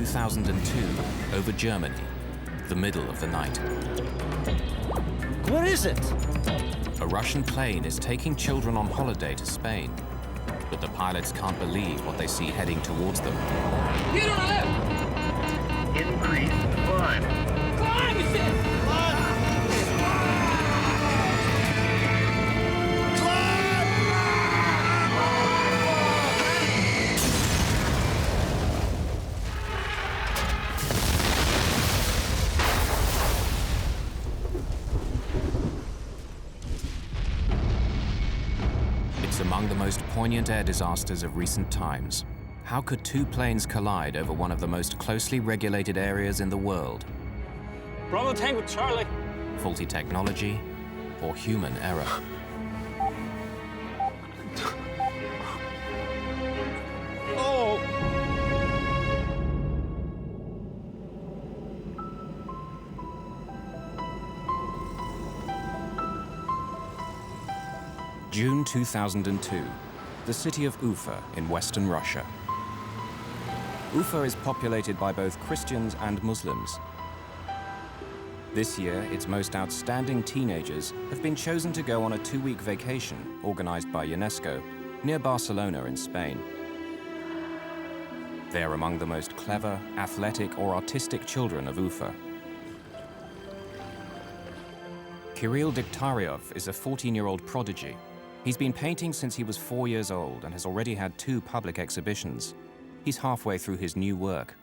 2002 over Germany, the middle of the night. What is it? A Russian plane is taking children on holiday to Spain, but the pilots can't believe what they see heading towards them. Increase climb. Climb, it says! It's among the most poignant air disasters of recent times. How could two planes collide over one of the most closely regulated areas in the world? Bravo Tango Charlie. Faulty technology or human error? Oh! June 2002, the city of Ufa in western Russia. Ufa is populated by both Christians and Muslims. This year, its most outstanding teenagers have been chosen to go on a 2-week vacation organized by UNESCO near Barcelona in Spain. They are among the most clever, athletic or artistic children of Ufa. Kirill Degtyaryov is a 14-year-old prodigy. He's been painting since he was 4 years old and has already had 2 public exhibitions. He's halfway through his new work.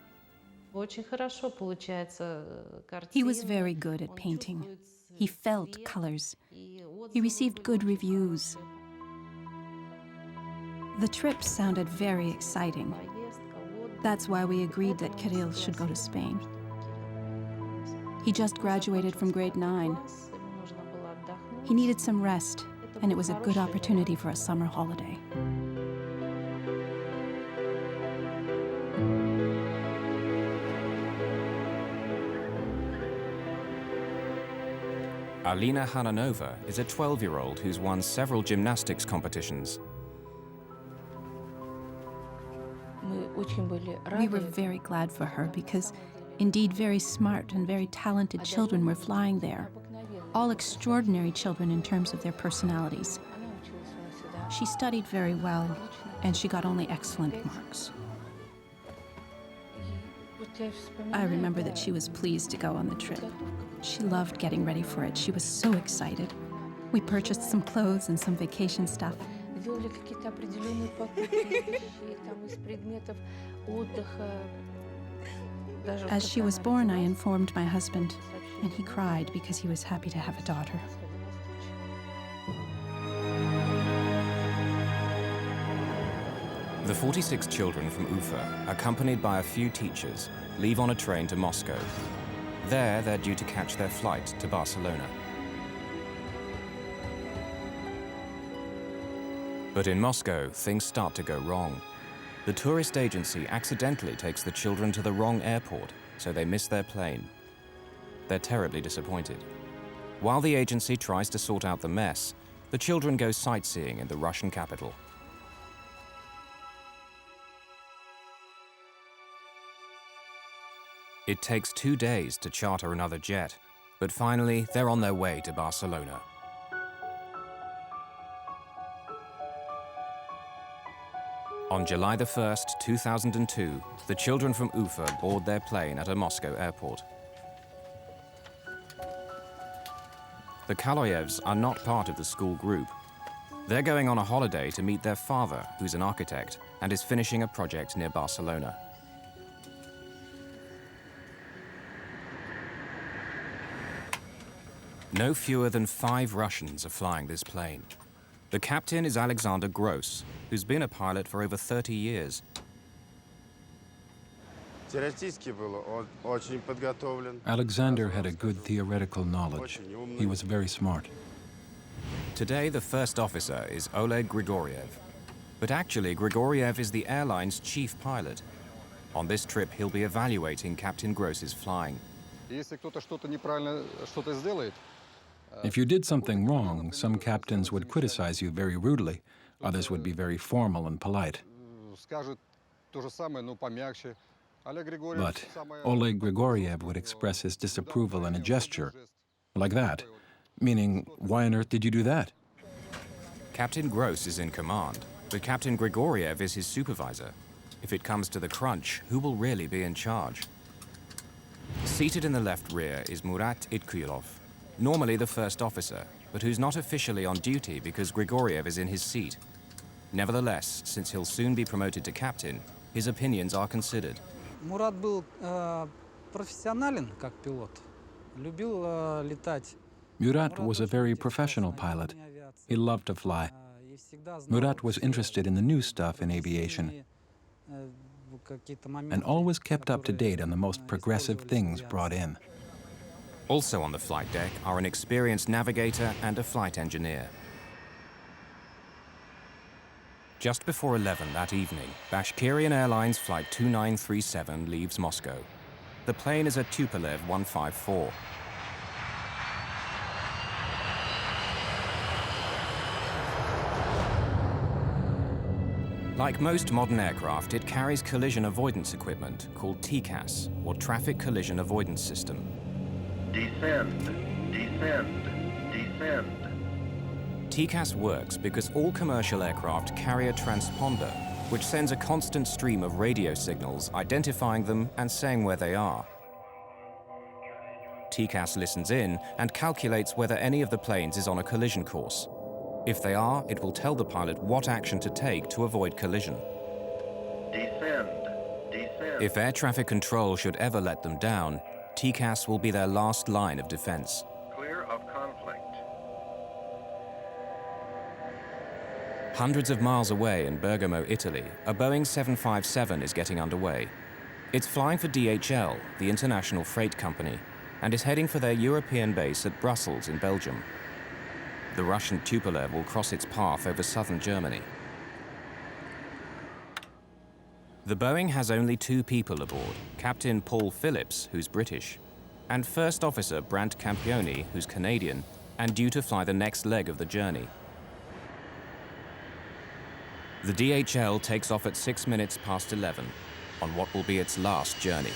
He was very good at painting. He felt colors. He received good reviews. The trip sounded very exciting. That's why we agreed that Kirill should go to Spain. He just graduated from grade 9. He needed some rest, and it was a good opportunity for a summer holiday. Alina Hananova is a 12-year-old who's won several gymnastics competitions. We were very glad for her because, indeed, very smart and very talented children were flying there. All extraordinary children in terms of their personalities. She studied very well, and she got only excellent marks. I remember that she was pleased to go on the trip. She loved getting ready for it. She was so excited. We purchased some clothes and some vacation stuff. As she was born, I informed my husband, and he cried because he was happy to have a daughter. The 46 children from Ufa, accompanied by a few teachers, leave on a train to Moscow. There, they're due to catch their flight to Barcelona. But in Moscow, things start to go wrong. The tourist agency accidentally takes the children to the wrong airport, so they miss their plane. They're terribly disappointed. While the agency tries to sort out the mess, the children go sightseeing in the Russian capital. It takes 2 days to charter another jet, but finally they're on their way to Barcelona. On July the 1st, 2002, the children from Ufa board their plane at a Moscow airport. The Kaloyevs are not part of the school group. They're going on a holiday to meet their father, who's an architect, and is finishing a project near Barcelona. No fewer than 5 Russians are flying this plane. The captain is Alexander Gross, who's been a pilot for over 30 years. Alexander had a good theoretical knowledge. He was very smart. Today, the first officer is Oleg Grigoriev. But actually, Grigoriev is the airline's chief pilot. On this trip, he'll be evaluating Captain Gross's flying. If you did something wrong, some captains would criticize you very rudely. Others would be very formal and polite. But Oleg Grigoriev would express his disapproval in a gesture, like that, meaning, why on earth did you do that? Captain Gross is in command, but Captain Grigoriev is his supervisor. If it comes to the crunch, who will really be in charge? Seated in the left rear is Murat Itkuyilov, normally the first officer, but who's not officially on duty because Grigoriev is in his seat. Nevertheless, since he'll soon be promoted to captain, his opinions are considered. Мурат был профессионален как пилот, любил летать. Murat was a very professional pilot. He loved to fly. Murat was interested in the new stuff in aviation and always kept up to date on the most progressive things brought in. Also on the flight deck are an experienced navigator and a flight engineer. Just before 11 that evening, Bashkirian Airlines Flight 2937 leaves Moscow. The plane is a Tupolev 154. Like most modern aircraft, it carries collision avoidance equipment called TCAS, or Traffic Collision Avoidance System. Descend, descend, descend. TCAS works because all commercial aircraft carry a transponder, which sends a constant stream of radio signals identifying them and saying where they are. TCAS listens in and calculates whether any of the planes is on a collision course. If they are, it will tell the pilot what action to take to avoid collision. Descend, descend. If air traffic control should ever let them down, TCAS will be their last line of defense. Clear of conflict. Hundreds of miles away in Bergamo, Italy, a Boeing 757 is getting underway. It's flying for DHL, the international freight company, and is heading for their European base at Brussels in Belgium. The Russian Tupolev will cross its path over southern Germany. The Boeing has only 2 people aboard, Captain Paul Phillips, who's British, and First Officer Brant Campioni, who's Canadian, and due to fly the next leg of the journey. The DHL takes off at 6 minutes past 11 on what will be its last journey.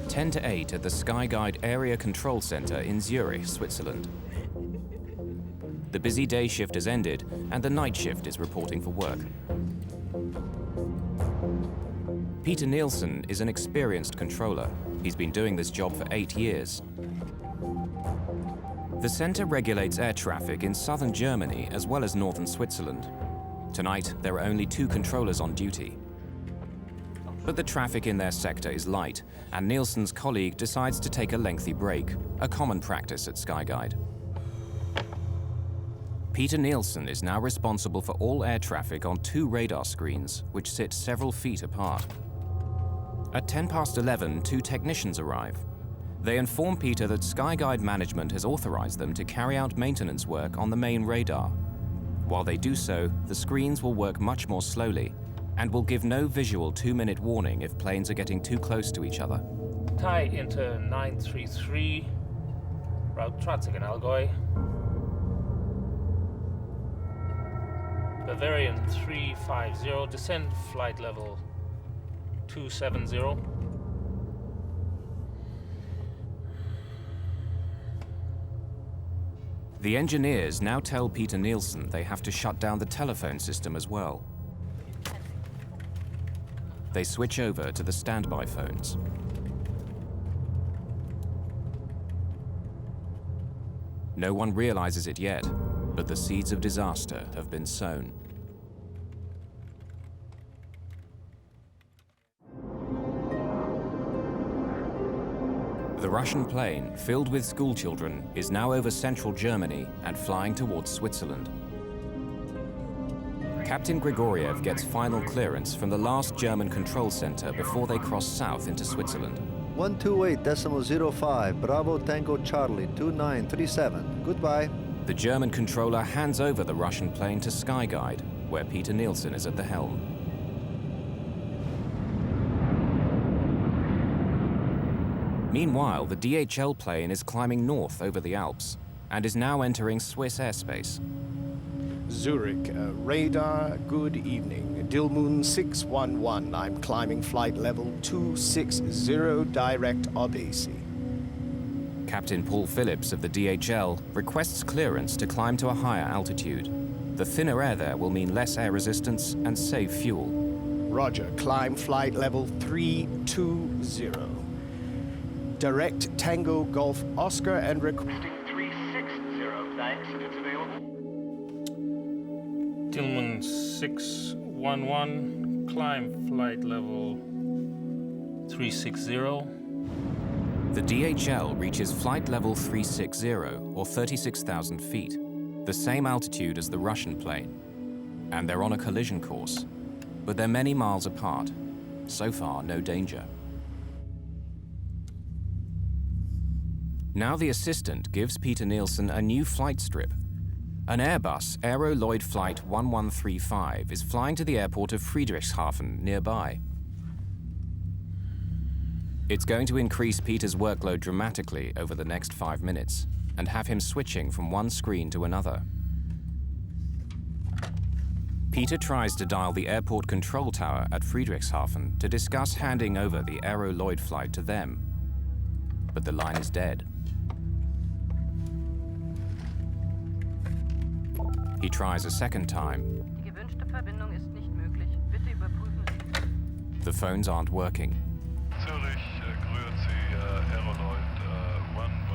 Ten to 8 at the Skyguide Area Control Center in Zurich, Switzerland. The busy day shift has ended and the night shift is reporting for work. Peter Nielsen is an experienced controller. He's been doing this job for 8 years. The center regulates air traffic in southern Germany as well as northern Switzerland. Tonight, there are only 2 controllers on duty. But the traffic in their sector is light, and Nielsen's colleague decides to take a lengthy break, a common practice at Skyguide. Peter Nielsen is now responsible for all air traffic on 2 radar screens, which sit several feet apart. At 10 past 11, 2 technicians arrive. They inform Peter that Skyguide management has authorized them to carry out maintenance work on the main radar. While they do so, the screens will work much more slowly, and will give no visual 2-minute warning if planes are getting too close to each other. Thai Inter 933, route Tratzig and Allgäu. Bavarian 350, descend flight level 270. The engineers now tell Peter Nielsen they have to shut down the telephone system as well. They switch over to the standby phones. No one realizes it yet, but the seeds of disaster have been sown. The Russian plane, filled with schoolchildren, is now over central Germany and flying towards Switzerland. Captain Grigoriev gets final clearance from the last German control center before they cross south into Switzerland. 128.05, Bravo Tango Charlie, 2937. Goodbye. The German controller hands over the Russian plane to Skyguide, where Peter Nielsen is at the helm. Meanwhile, the DHL plane is climbing north over the Alps and is now entering Swiss airspace. Zurich, radar, good evening. Dilmun 611, I'm climbing flight level 260, direct Obasi. Captain Paul Phillips of the DHL requests clearance to climb to a higher altitude. The thinner air there will mean less air resistance and save fuel. Roger, climb flight level 320. Direct Tango Golf Oscar and requesting 360, thanks, it's available. Tillman 611, climb flight level 360. The DHL reaches flight level 360, or 36,000 feet, the same altitude as the Russian plane. And they're on a collision course, but they're many miles apart. So far, no danger. Now the assistant gives Peter Nielsen a new flight strip. An Airbus Aero Lloyd Flight 1135 is flying to the airport of Friedrichshafen nearby. It's going to increase Peter's workload dramatically over the next 5 minutes and have him switching from one screen to another. Peter tries to dial the airport control tower at Friedrichshafen to discuss handing over the Aero Lloyd flight to them, but the line is dead. He tries a second time. The phones aren't working.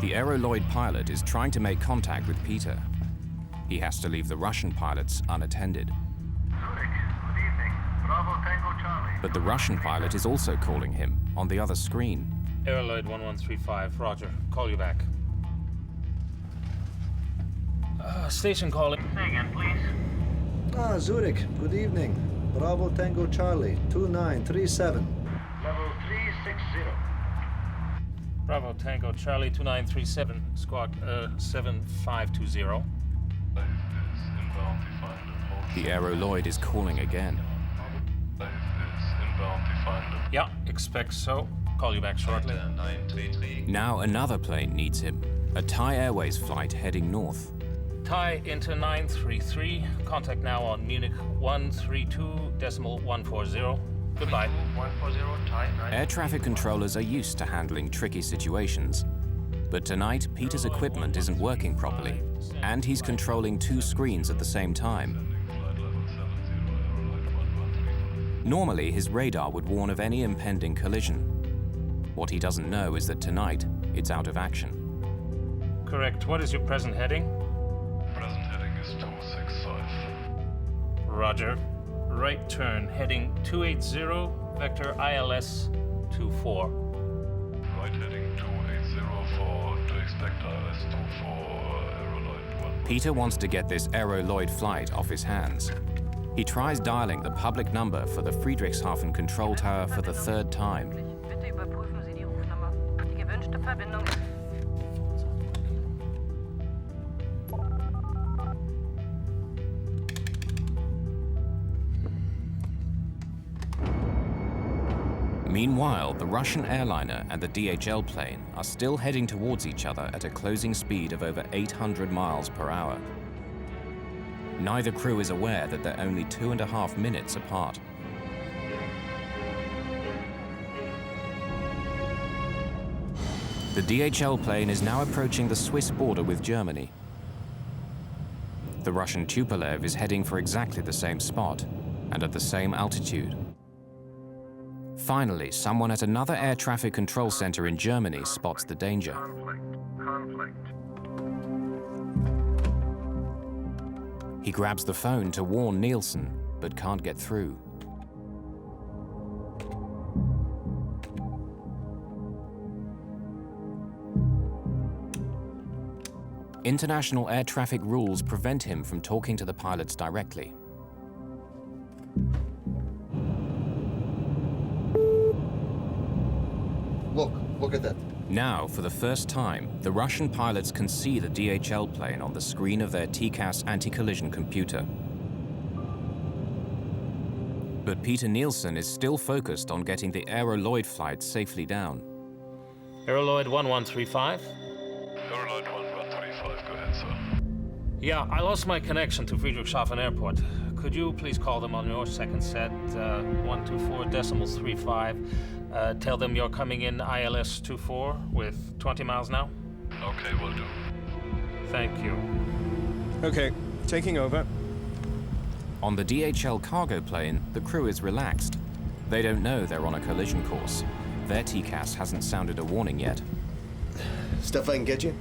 The Aero Lloyd pilot is trying to make contact with Peter. He has to leave the Russian pilots unattended. Zurich, good evening. Bravo Tango Charlie. But the Russian pilot is also calling him on the other screen. Aeroloid 1135, roger. Call you back. Station calling. Say again, please. Zurich, good evening. Bravo Tango Charlie, 2937. Level 360. Bravo Tango Charlie 2937, squad 7520. The Aero Lloyd is calling again. Yeah, expect so. Call you back shortly. Now another plane needs him. A Thai Airways flight heading north. Thai into 933. Contact now on Munich 132.140. Goodbye. 140, Thai, Air traffic controllers are used to handling tricky situations. But tonight, Peter's equipment isn't working properly, and he's controlling 2 screens at the same time. Normally, his radar would warn of any impending collision. What he doesn't know is that tonight, it's out of action. Correct. What is your present heading? Present heading is 265. Roger. Right turn, heading 280, vector ILS 24. Right heading 2804 to expect ILS 24, Aeroloid 1. Peter wants to get this Aero Lloyd flight off his hands. He tries dialing the public number for the Friedrichshafen control tower for the 3rd time. Bitte überprüfen Sie die Rufnummer. Die gewünschte Verbindung ist... Meanwhile, the Russian airliner and the DHL plane are still heading towards each other at a closing speed of over 800 miles per hour. Neither crew is aware that they're only 2.5 minutes apart. The DHL plane is now approaching the Swiss border with Germany. The Russian Tupolev is heading for exactly the same spot and at the same altitude. Finally, someone at another air traffic control center in Germany spots the danger. Conflict. He grabs the phone to warn Nielsen, but can't get through. international air traffic rules prevent him from talking to the pilots directly. Look at that. Now, for the first time, the Russian pilots can see the DHL plane on the screen of their TCAS anti-collision computer. But Peter Nielsen is still focused on getting the Aeroloid flight safely down. Aeroloid 1135? Aeroloid 1135, go ahead, sir. Yeah, I lost my connection to Friedrichshafen Airport. Could you please call them on your second set, 124.35. Tell them you're coming in ILS 24 with 20 miles now? Okay, will do. Thank you. Okay, taking over. On the DHL cargo plane, the crew is relaxed. They don't know they're on a collision course. Their TCAS hasn't sounded a warning yet. Stuff I can get you?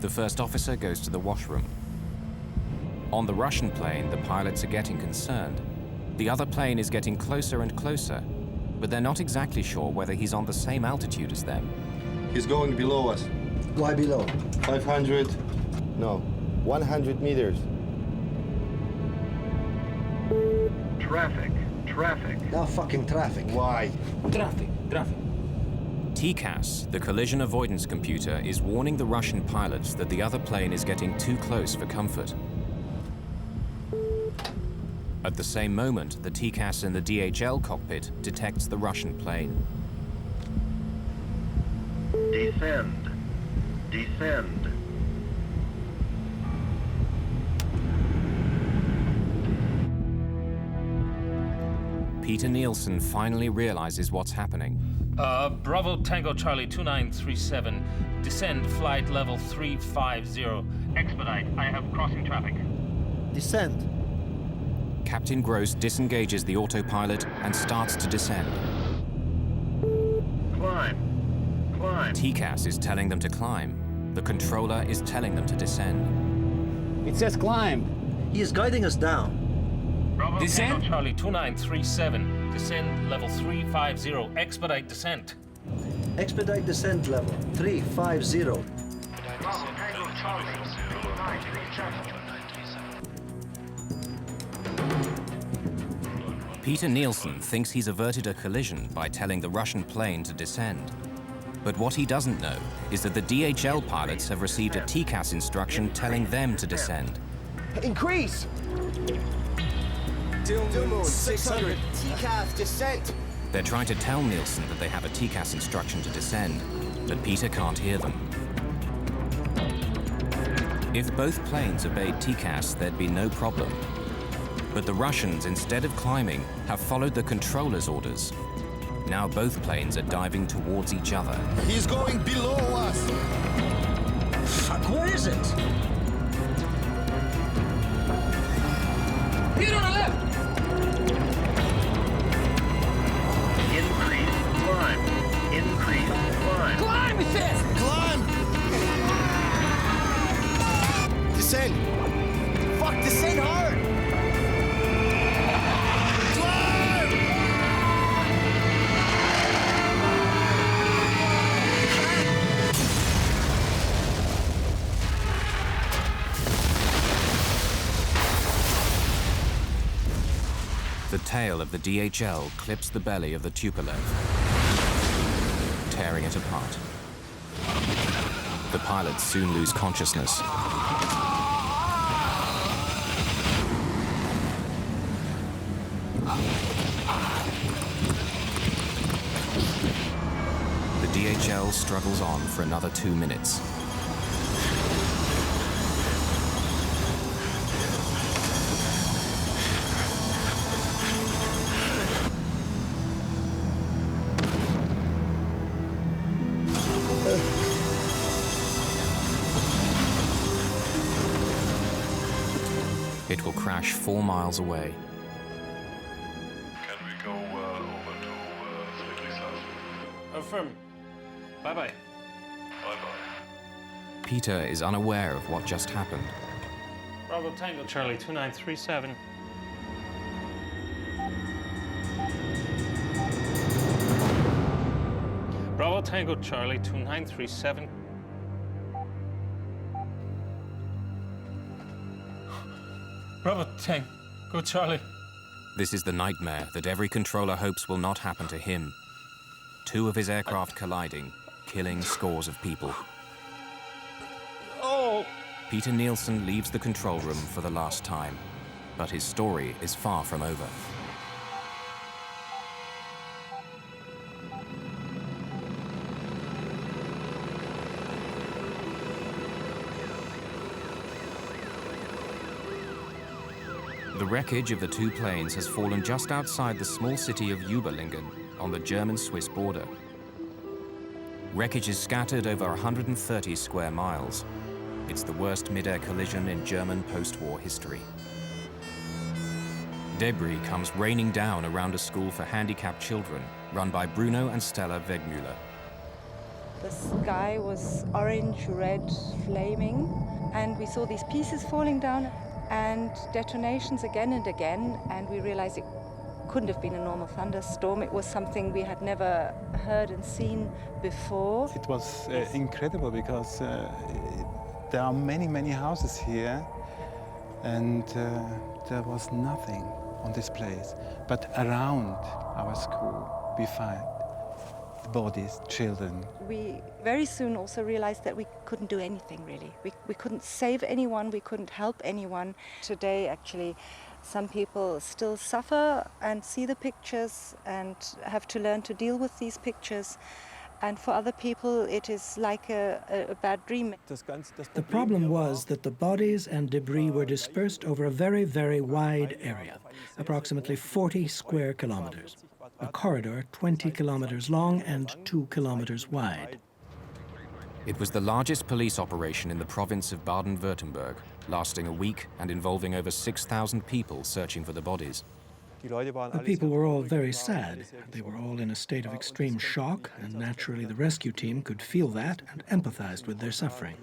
The first officer goes to the washroom. On the Russian plane, the pilots are getting concerned. The other plane is getting closer and closer, but they're not exactly sure whether he's on the same altitude as them. He's going below us. Why below? 500. No, 100 meters. Traffic. Now fucking traffic. Why? Traffic. TCAS, the collision avoidance computer, is warning the Russian pilots that the other plane is getting too close for comfort. At the same moment, the TCAS in the DHL cockpit detects the Russian plane. Descend. Peter Nielsen finally realizes what's happening. Bravo Tango Charlie 2937, descend flight level 350. Expedite, I have crossing traffic. Descend. Captain Gross disengages the autopilot and starts to descend. Climb. TCAS is telling them to climb. The controller is telling them to descend. It says climb. He is guiding us down. Bravo Descend? Tango Charlie 2937, descend level 350, expedite descent. Expedite descent level 350. Bravo Tango Charlie 2937. Peter Nielsen thinks he's averted a collision by telling the Russian plane to descend. But what he doesn't know is that the DHL pilots have received a TCAS instruction telling them to descend. Increase! Dilmoon 600, TCAS descent. They're trying to tell Nielsen that they have a TCAS instruction to descend, but Peter can't hear them. If both planes obeyed TCAS, there'd be no problem. But the Russians, instead of climbing, have followed the controller's orders. Now both planes are diving towards each other. He's going below us. Fuck, where is it? Here on the left. Increase climb. Climb, it says. Climb! Descend. Fuck, descend hard. The tail of the DHL clips the belly of the Tupolev, tearing it apart. The pilots soon lose consciousness. The DHL struggles on for another 2 minutes. It will crash 4 miles away. Can we go over to Friedrichshafen? Affirm. Bye-bye. Bye-bye. Peter is unaware of what just happened. Bravo Tango Charlie 2937. Bravo Tango Charlie 2937. Bravo Tango Charlie. This is the nightmare that every controller hopes will not happen to him. Two of his aircraft colliding, killing scores of people. Oh! Peter Nielsen leaves the control room for the last time, but his story is far from over. The wreckage of the two planes has fallen just outside the small city of Überlingen on the German-Swiss border. Wreckage is scattered over 130 square miles. It's the worst mid-air collision in German post-war history. Debris comes raining down around a school for handicapped children run by Bruno and Stella Wegmüller. The sky was orange, red, flaming, and we saw these pieces falling down and detonations again and again, and we realized it couldn't have been a normal thunderstorm. It was something we had never heard and seen before. It was incredible because there are many, many houses here, and there was nothing on this place. But around our school, we find bodies, children. We very soon also realized that we couldn't do anything, really. We couldn't save anyone, we couldn't help anyone. Today, actually, some people still suffer and see the pictures and have to learn to deal with these pictures. And for other people, it is like a bad dream. The problem was that the bodies and debris were dispersed over a very, very wide area, approximately 40 square kilometers. A corridor 20 kilometers long and 2 kilometers wide. It was the largest police operation in the province of Baden-Württemberg, lasting a week and involving over 6,000 people searching for the bodies. The people were all very sad. They were all in a state of extreme shock, and naturally the rescue team could feel that and empathized with their suffering.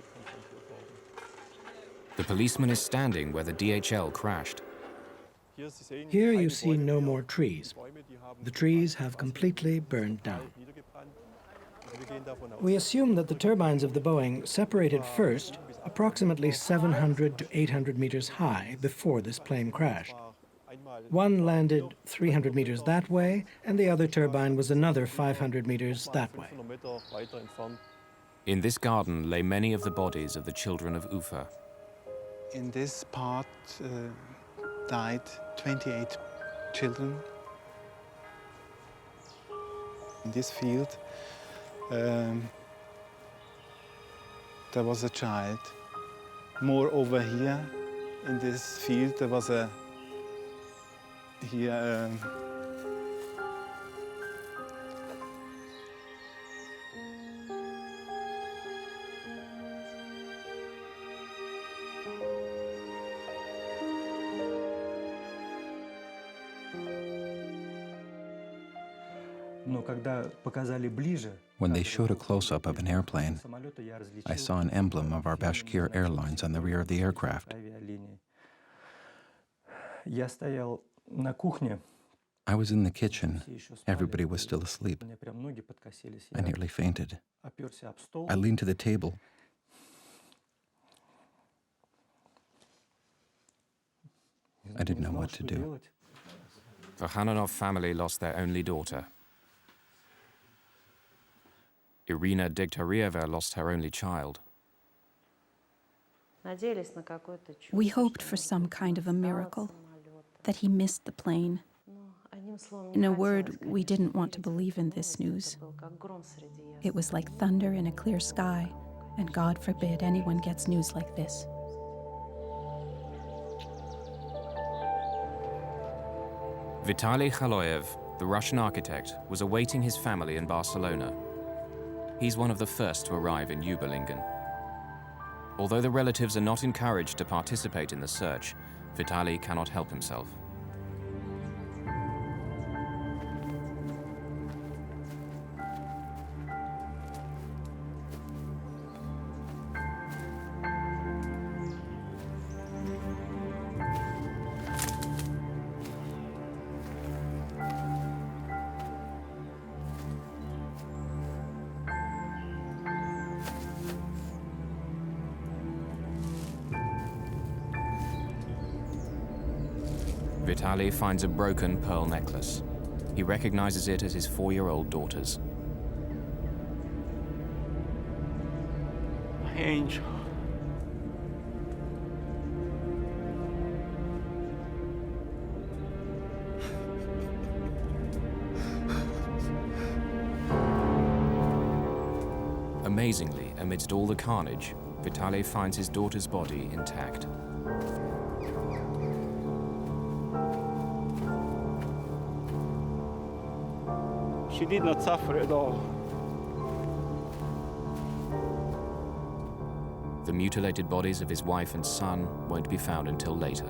The policeman is standing where the DHL crashed. Here you see no more trees. The trees have completely burned down. We assume that the turbines of the Boeing separated first, approximately 700 to 800 meters high before this plane crashed. One landed 300 meters that way, and the other turbine was another 500 meters that way. In this garden lay many of the bodies of the children of Ufa. In this part died 28 children. In this field, there was a child. More over here, in this field, there was a When they showed a close-up of an airplane, I saw an emblem of our Bashkir Airlines on the rear of the aircraft. I was in the kitchen. Everybody was still asleep. I nearly fainted. I leaned to the table. I didn't know what to do. The Hananov family lost their only daughter. Irina Degtarieva lost her only child. We hoped for some kind of a miracle, that he missed the plane. In a word, we didn't want to believe in this news. It was like thunder in a clear sky, and God forbid anyone gets news like this. Vitaly Khaloyev, the Russian architect, was awaiting his family in Barcelona. He's one of the first to arrive in Überlingen. Although the relatives are not encouraged to participate in the search, Vitaly cannot help himself. Vitaly finds a broken pearl necklace. He recognizes it as his 4-year-old daughter's. My angel. Amazingly, amidst all the carnage, Vitaly finds his daughter's body intact. She did not suffer at all. The mutilated bodies of his wife and son won't be found until later.